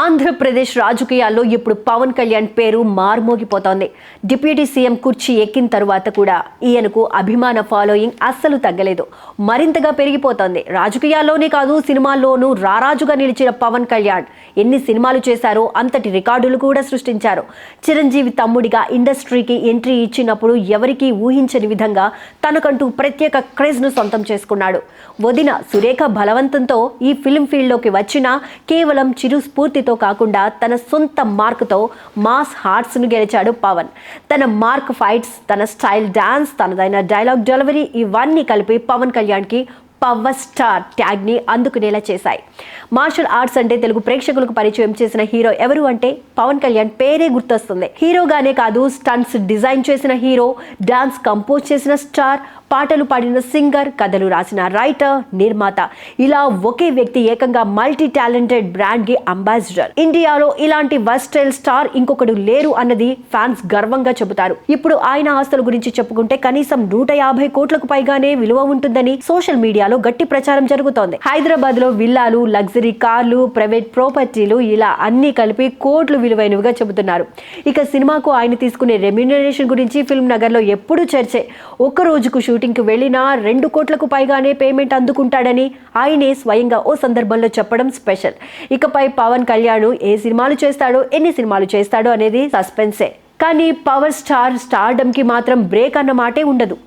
ఆంధ్రప్రదేశ్ రాజకీయాల్లో ఇప్పుడు పవన్ కళ్యాణ్ పేరు మార్మోగిపోతోంది. డిప్యూటీ సీఎం కుర్చీ ఎక్కిన తరువాత కూడా ఈయనకు అభిమాన ఫాలోయింగ్ అస్సలు తగ్గలేదు, మరింతగా పెరిగిపోతోంది. రాజకీయాల్లోనే కాదు, సినిమాల్లోనూ రారాజుగా నిలిచిన పవన్ కళ్యాణ్ ఎన్ని సినిమాలు చేశారో అంతటి రికార్డులు కూడా సృష్టించారు. చిరంజీవి తమ్ముడిగా ఇండస్ట్రీకి ఎంట్రీ ఇచ్చినప్పుడు ఎవరికీ ఊహించని విధంగా తనకంటూ ప్రత్యేక క్రేజ్ను సొంతం చేసుకున్నాడు. వదిన సురేఖ బలవంతంతో ఈ ఫిల్మ్ ఫీల్డ్లోకి వచ్చినా కేవలం చిరు స్ఫూర్తితో కాకుండా తన సొంత మార్కుతో మాస్ హార్ట్స్ను గెలిచాడు పవన్. తన మార్క్ ఫైట్స్, తన స్టైల్ డాన్స్, తనదైన డైలాగ్ డెలివరీ ఇవన్నీ కలిపి పవన్ కళ్యాణ్కి పవర్ స్టార్ ట్యాగ్ని అందుకునేలా చేశాయి. మార్షల్ ఆర్ట్స్ అంటే తెలుగు ప్రేక్షకులకు పరిచయం చేసిన హీరో ఎవరు అంటే పవన్ కళ్యాణ్ పేరే గుర్తొస్తుంది. హీరోగానే కాదు, స్టంట్స్ డిజైన్ చేసిన హీరో, డాన్స్ కంపోజ్ చేసిన స్టార్, పాటలు పాడిన సింగర్, కథలు రాసిన రైటర్, నిర్మాత, ఇలా ఒకే వ్యక్తి ఏకంగా మల్టీ టాలెంటెడ్ బ్రాండ్ కి అంబాసిడర్. ఇండియాలో ఇలాంటి వర్స్టైల్ స్టార్ ఇంకొకడు లేరు అన్నది ఫ్యాన్స్ గర్వంగా చెబుతారు. ఇప్పుడు ఆయన ఆస్తుల గురించి చెప్పుకుంటే కనీసం 150 కోట్లకు పైగానే విలువ ఉంటుందని సోషల్ మీడియాలో గట్టి ప్రచారం జరుగుతోంది. హైదరాబాద్ లో విల్లాలు, లగ్జరీ కార్లు, ప్రైవేట్ ప్రాపర్టీలు ఇలా అన్ని కలిపి కోట్లు విలువైనవిగా చెబుతున్నారు. ఇక సినిమాకు ఆయన తీసుకునే రెమ్యూనరేషన్ గురించి ఫిల్మ్ నగర్ లో ఎప్పుడూ చర్చే. ఒక్క రోజుకు షూటింగ్ కి వెళ్ళినా 2 కోట్లకు పైగానే పేమెంట్ అందుకుంటాడని ఆయనే స్వయంగా ఓ సందర్భంలో చెప్పడం స్పెషల్. ఇకపై పవన్ కళ్యాణ్ ఏ సినిమాలు చేస్తాడో, ఎన్ని సినిమాలు చేస్తాడో అనేది సస్పెన్సే. కానీ పవర్ స్టార్ స్టార్డమ్ కి మాత్రం బ్రేక్ అన్న మాటే ఉండదు.